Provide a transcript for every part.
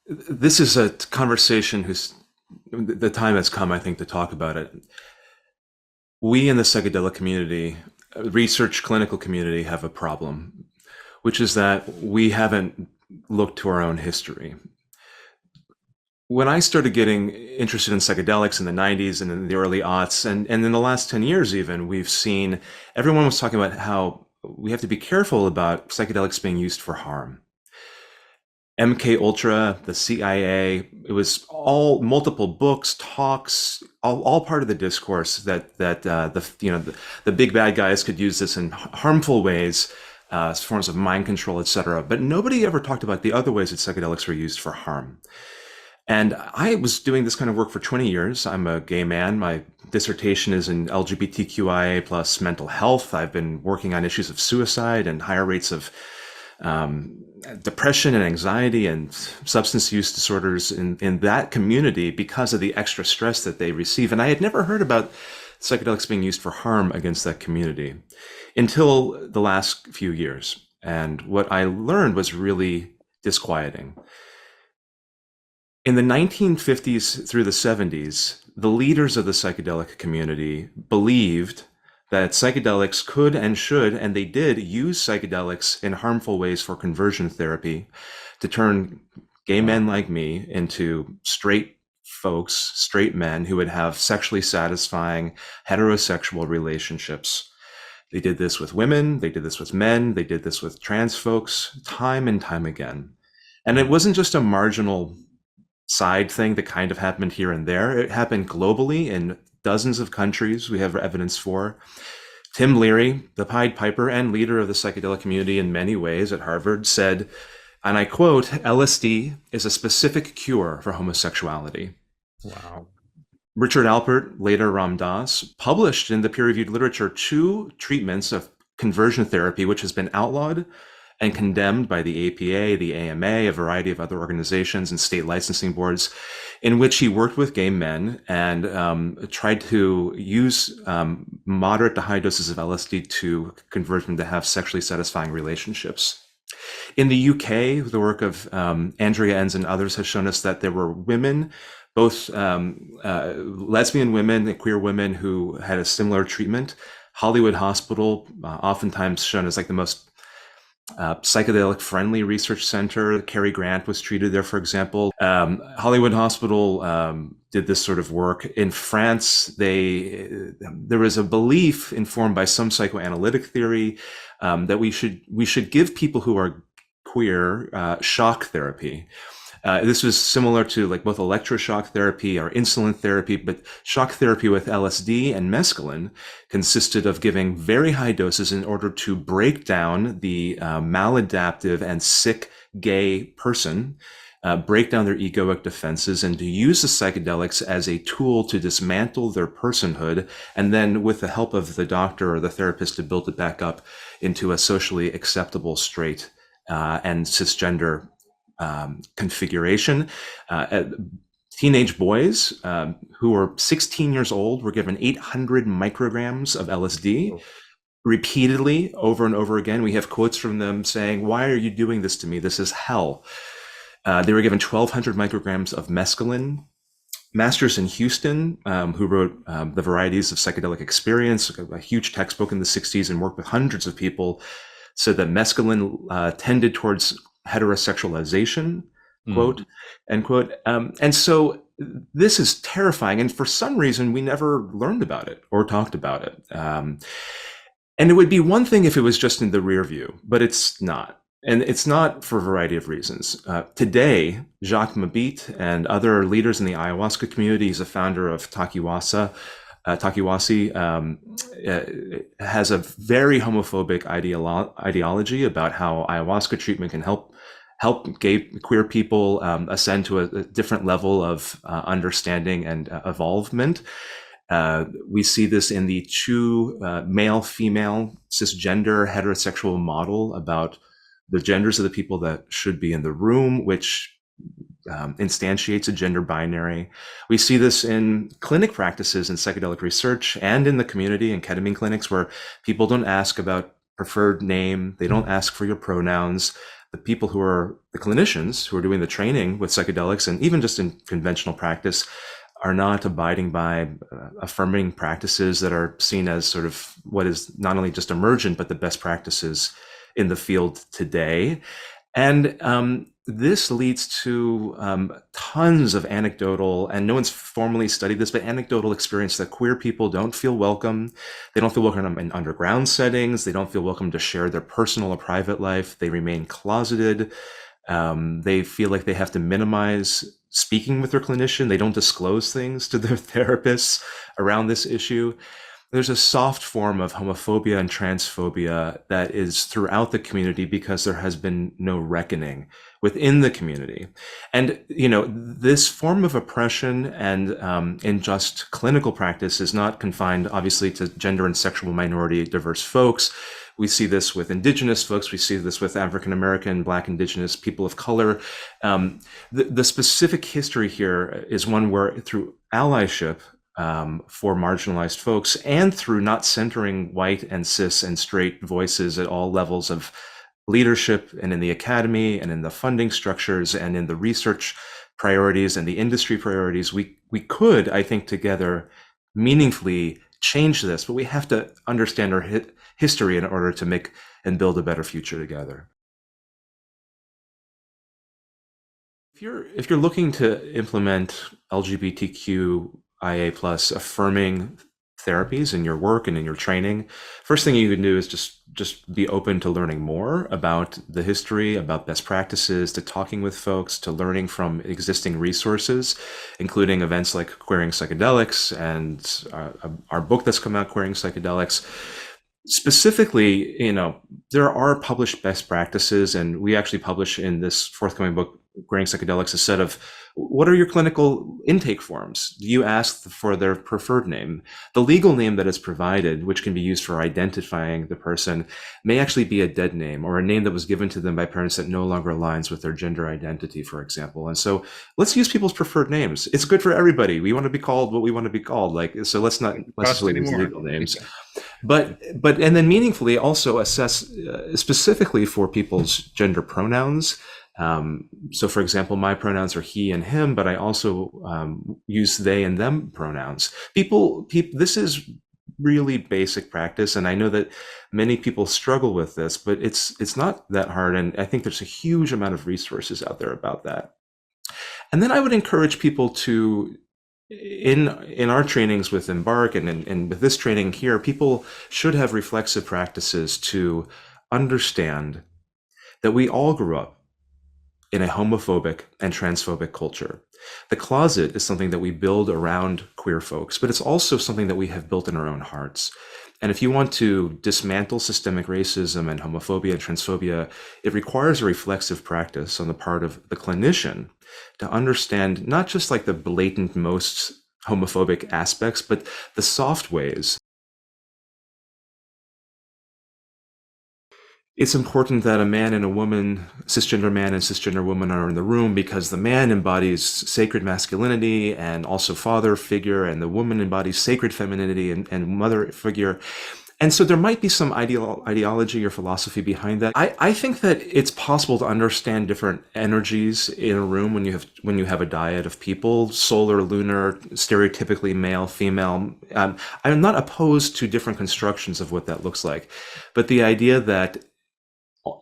This is a conversation whose the time has come, I think, to talk about it. We in the psychedelic community, research clinical community, have a problem, which is that we haven't looked to our own history. When I started getting interested in psychedelics in the 90s and in the early aughts, and in the last 10 years even, we've seen everyone was talking about how we have to be careful about psychedelics being used for harm. MK Ultra, the CIA, it was all multiple books, talks, all part of the discourse that the big bad guys could use this in harmful ways, forms of mind control, etc. But nobody ever talked about the other ways that psychedelics were used for harm. And I was doing this kind of work for 20 years. I'm a gay man. My dissertation is in LGBTQIA plus mental health. I've been working on issues of suicide and higher rates of depression and anxiety and substance use disorders in that community because of the extra stress that they receive. And I had never heard about psychedelics being used for harm against that community until the last few years. And what I learned was really disquieting. In the 1950s through the 70s, the leaders of the psychedelic community believed that psychedelics could and should, and they did use psychedelics in harmful ways for conversion therapy to turn gay men like me into straight folks, straight men who would have sexually satisfying heterosexual relationships. They did this with women, they did this with men, they did this with trans folks time and time again. And it wasn't just a marginal side thing that kind of happened here and there. It happened globally in dozens of countries we have evidence for. Tim Leary, the Pied Piper and leader of the psychedelic community in many ways at Harvard, said, and I quote, "LSD is a specific cure for homosexuality." Wow. Richard Alpert, later Ram Dass, published in the peer-reviewed literature 2 treatments of conversion therapy, which has been outlawed and condemned by the APA, the AMA, a variety of other organizations and state licensing boards, in which he worked with gay men and tried to use moderate to high doses of LSD to convert them to have sexually satisfying relationships. In the UK, the work of Andrea Enns and others has shown us that there were women, both lesbian women and queer women, who had a similar treatment. Hollywood Hospital, oftentimes shown as like the most psychedelic friendly research center. Cary Grant was treated there, for example. Hollywood Hospital did this sort of work. In France, there was a belief informed by some psychoanalytic theory that we should give people who are queer shock therapy. This was similar to like both electroshock therapy or insulin therapy, but shock therapy with LSD and mescaline consisted of giving very high doses in order to break down the maladaptive and sick gay person, break down their egoic defenses, and to use the psychedelics as a tool to dismantle their personhood, and then with the help of the doctor or the therapist to build it back up into a socially acceptable straight and cisgender configuration. Teenage boys who were 16 years old were given 800 micrograms of LSD repeatedly over and over again. We have quotes from them saying, "Why are you doing this to me? This is hell." They were given 1,200 micrograms of mescaline. Masters in Houston, who wrote The Varieties of Psychedelic Experience, a huge textbook in the 60s and worked with hundreds of people, said that mescaline tended towards heterosexualization, quote, end quote. And so this is terrifying. And for some reason, we never learned about it or talked about it. And it would be one thing if it was just in the rear view, but it's not. And it's not for a variety of reasons. Today, Jacques Mabit and other leaders in the ayahuasca community, he's a founder of Takiwasi, has a very homophobic ideology about how ayahuasca treatment can help gay queer people ascend to a different level of understanding and evolvement. We see this in the true male-female cisgender heterosexual model about the genders of the people that should be in the room, which instantiates a gender binary. We see this in clinic practices in psychedelic research and in the community in ketamine clinics, where people don't ask about preferred name, they don't ask for your pronouns. the people who are the clinicians who are doing the training with psychedelics and even just in conventional practice are not abiding by affirming practices that are seen as sort of what is not only just emergent, but the best practices in the field today. And this leads to tons of anecdotal, and no one's formally studied this, but anecdotal experience that queer people don't feel welcome. They don't feel welcome in underground settings. They don't feel welcome to share their personal or private life. They remain closeted. They feel like they have to minimize speaking with their clinician. They don't disclose things to their therapists around this issue. There's a soft form of homophobia and transphobia that is throughout the community because there has been no reckoning within the community. And, this form of oppression and in just clinical practice is not confined, obviously, to gender and sexual minority diverse folks. We see this with Indigenous folks. We see this with African American, Black, Indigenous, people of color. The specific history here is one where through allyship, for marginalized folks and through not centering white and cis and straight voices at all levels of leadership and in the academy and in the funding structures and in the research priorities and the industry priorities, we could, I think, together meaningfully change this, but we have to understand our history in order to make and build a better future together. If you're looking to implement LGBTQIA plus affirming therapies in your work and in your training, first thing you can do is just be open to learning more about the history, about best practices, to talking with folks, to learning from existing resources, including events like Queering Psychedelics and our book that's come out, Queering Psychedelics. Specifically, there are published best practices, and we actually publish in this forthcoming book, Queering Psychedelics, a set of what are your clinical intake forms? Do you ask for their preferred name? The legal name that is provided, which can be used for identifying the person, may actually be a dead name or a name that was given to them by parents that no longer aligns with their gender identity, for example. And so let's use people's preferred names. It's good for everybody. We want to be called what we want to be called. So let's not necessarily use legal names. But and then meaningfully also assess specifically for people's gender pronouns. So for example, my pronouns are he and him, but I also use they and them pronouns. This is really basic practice, and I know that many people struggle with this, but it's not that hard, and I think there's a huge amount of resources out there about that. And then I would encourage people to, in our trainings with Embark and with this training here, people should have reflexive practices to understand that we all grew up in a homophobic and transphobic culture. The closet is something that we build around queer folks, but it's also something that we have built in our own hearts. And if you want to dismantle systemic racism and homophobia and transphobia, it requires a reflexive practice on the part of the clinician to understand not just like the blatant, most homophobic aspects, but the soft ways. It's important that a man and a woman, cisgender man and cisgender woman, are in the room because the man embodies sacred masculinity and also father figure, and the woman embodies sacred femininity and mother figure. And so there might be some ideology or philosophy behind that. I think that it's possible to understand different energies in a room when you have a dyad of people, solar, lunar, stereotypically male, female. I'm not opposed to different constructions of what that looks like, but the idea that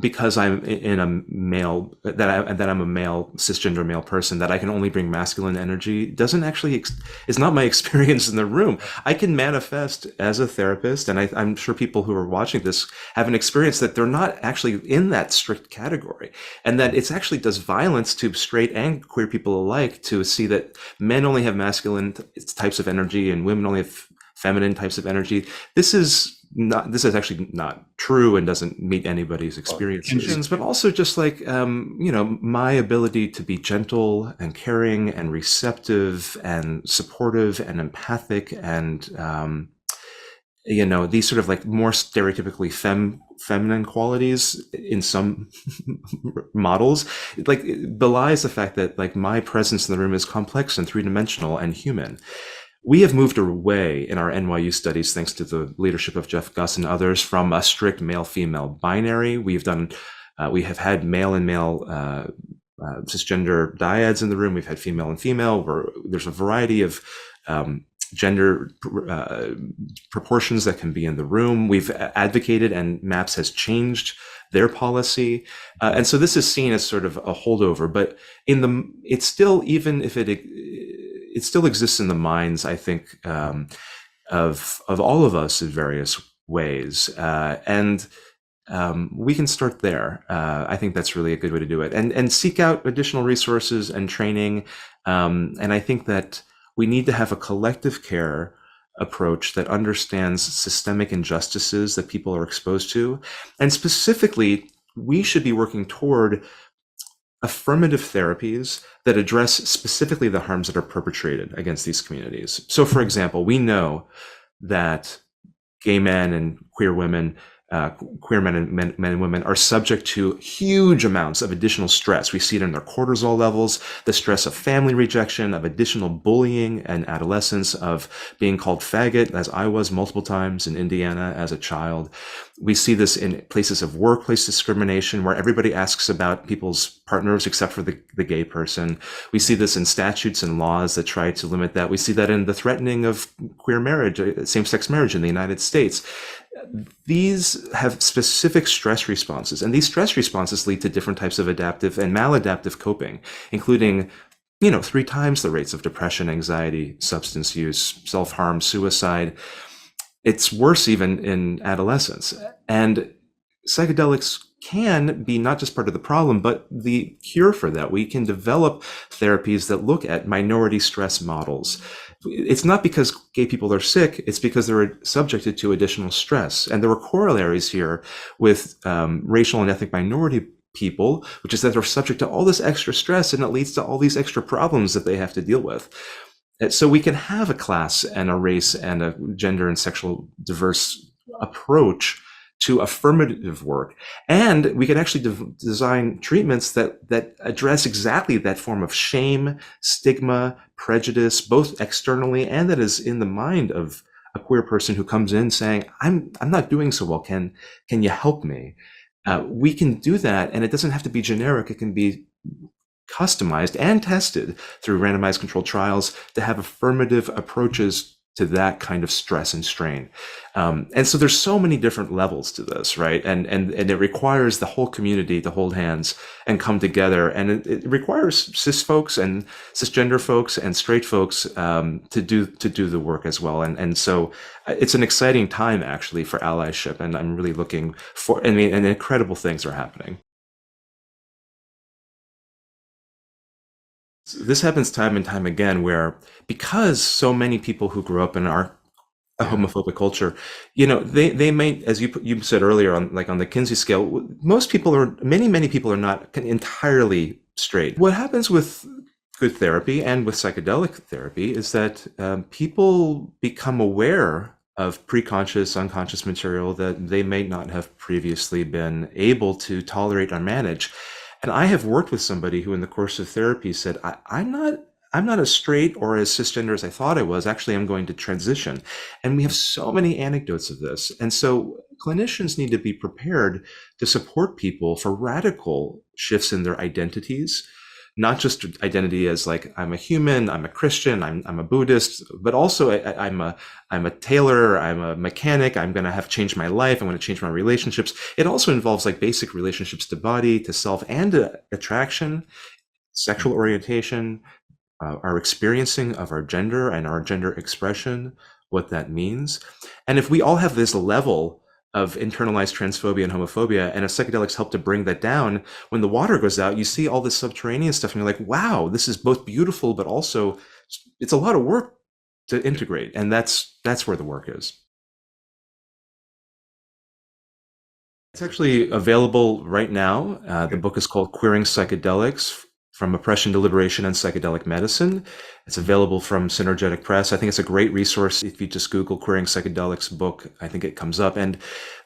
because I'm in a male, that I'm a male, cisgender male person, that I can only bring masculine energy doesn't actually, is not my experience in the room. I can manifest as a therapist, and I'm sure people who are watching this have an experience that they're not actually in that strict category, and that it's actually does violence to straight and queer people alike to see that men only have masculine types of energy and women only have feminine types of energy. This is actually not true and doesn't meet anybody's experiences, but also just like, my ability to be gentle and caring and receptive and supportive and empathic and, these sort of like more stereotypically feminine qualities in some models, like belies the fact that like my presence in the room is complex and three-dimensional and human. We have moved away in our NYU studies, thanks to the leadership of Jeff Guss and others, from a strict male-female binary. We've done We have had male and male cisgender dyads in the room. We've had female and female. There's a variety of gender proportions that can be in the room. We've advocated, and MAPS has changed their policy, and so this is seen as sort of a holdover. But it's still, even if it still exists in the minds, I think, of all of us in various ways, and we can start there. I think that's really a good way to do it, and seek out additional resources and training. And I think that we need to have a collective care approach that understands systemic injustices that people are exposed to. And specifically, we should be working toward affirmative therapies that address specifically the harms that are perpetrated against these communities. So, for example, we know that gay men and queer women, queer men and women are subject to huge amounts of additional stress. We see it in their cortisol levels, the stress of family rejection, of additional bullying and adolescence, of being called faggot, as I was multiple times in Indiana as a child. We see this in places of workplace discrimination, where everybody asks about people's partners except for the gay person. We see this in statutes and laws that try to limit that. We see that in the threatening of queer marriage, same-sex marriage in the United States. These have specific stress responses, and these stress responses lead to different types of adaptive and maladaptive coping, including 3 times the rates of depression, anxiety, substance use, self-harm, suicide. It's worse even in adolescence. And psychedelics can be not just part of the problem, but the cure for that. We can develop therapies that look at minority stress models. It's not because gay people are sick, it's because they're subjected to additional stress. And there are corollaries here with racial and ethnic minority people, which is that they're subject to all this extra stress, and it leads to all these extra problems that they have to deal with. So we can have a class and a race and a gender and sexual diverse approach to affirmative work. And we can actually design treatments that address exactly that form of shame, stigma, prejudice, both externally and that is in the mind of a queer person who comes in saying, I'm not doing so well. Can you help me? We can do that, and it doesn't have to be generic. It can be customized and tested through randomized controlled trials to have affirmative approaches to that kind of stress and strain. And so there's so many different levels to this, right? And it requires the whole community to hold hands and come together. And it requires cis folks and cisgender folks and straight folks to do the work as well. And so it's an exciting time actually for allyship. And I'm really looking for, and incredible things are happening. This happens time and time again, where because so many people who grew up in a homophobic culture, they may, as you said earlier, on the Kinsey scale, many people are not entirely straight. What happens with good therapy and with psychedelic therapy is that people become aware of preconscious, unconscious material that they may not have previously been able to tolerate or manage. And I have worked with somebody who in the course of therapy said, I'm not as straight or as cisgender as I thought I was. Actually, I'm going to transition. And we have so many anecdotes of this. And so clinicians need to be prepared to support people for radical shifts in their identities, not just identity as like, I'm a human, I'm a Christian, I'm a Buddhist, but also I'm a tailor, I'm a mechanic, I'm going to have changed my life, I'm going to change my relationships. It also involves like basic relationships to body, to self, and to attraction, sexual orientation, our experiencing of our gender and our gender expression, what that means. And if we all have this level of internalized transphobia and homophobia, and if psychedelics help to bring that down, when the water goes out, you see all this subterranean stuff, and you're like, wow, this is both beautiful, but also it's a lot of work to integrate. And that's where the work is. It's actually available right now. The book is called Queering Psychedelics: From Oppression to Liberation and Psychedelic Medicine. It's available from Synergetic Press. I think it's a great resource. If you just Google Queering Psychedelics book, I think it comes up. And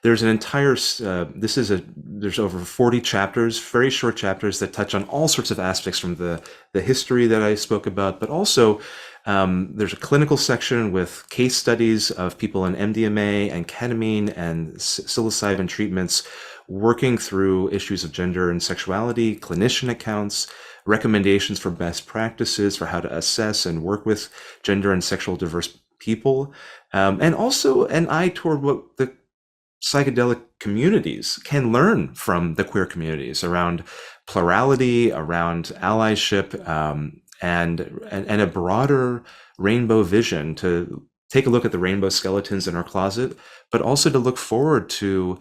there's an entire, there's over 40 chapters, very short chapters that touch on all sorts of aspects from the history that I spoke about, but also there's a clinical section with case studies of people on MDMA and ketamine and psilocybin treatments, working through issues of gender and sexuality, clinician accounts, recommendations for best practices for how to assess and work with gender and sexual diverse people, and also an eye toward what the psychedelic communities can learn from the queer communities around plurality, around allyship, and a broader rainbow vision to take a look at the rainbow skeletons in our closet, but also to look forward to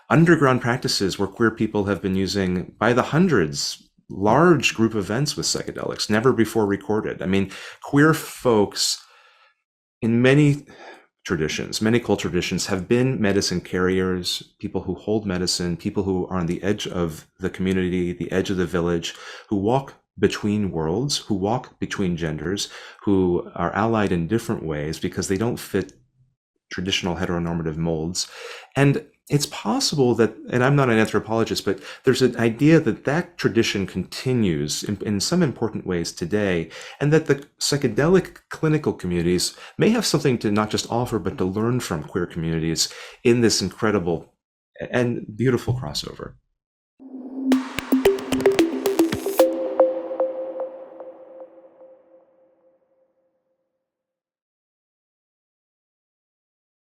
underground practices where queer people have been using by the hundreds large group events with psychedelics, never before recorded. I mean, queer folks in many traditions, many cultural traditions, have been medicine carriers, people who hold medicine, people who are on the edge of the community, the edge of the village, who walk between worlds, who walk between genders, who are allied in different ways because they don't fit traditional heteronormative molds. And it's possible that, and I'm not an anthropologist, but there's an idea that that tradition continues in some important ways today, and that the psychedelic clinical communities may have something to not just offer, but to learn from queer communities in this incredible and beautiful crossover.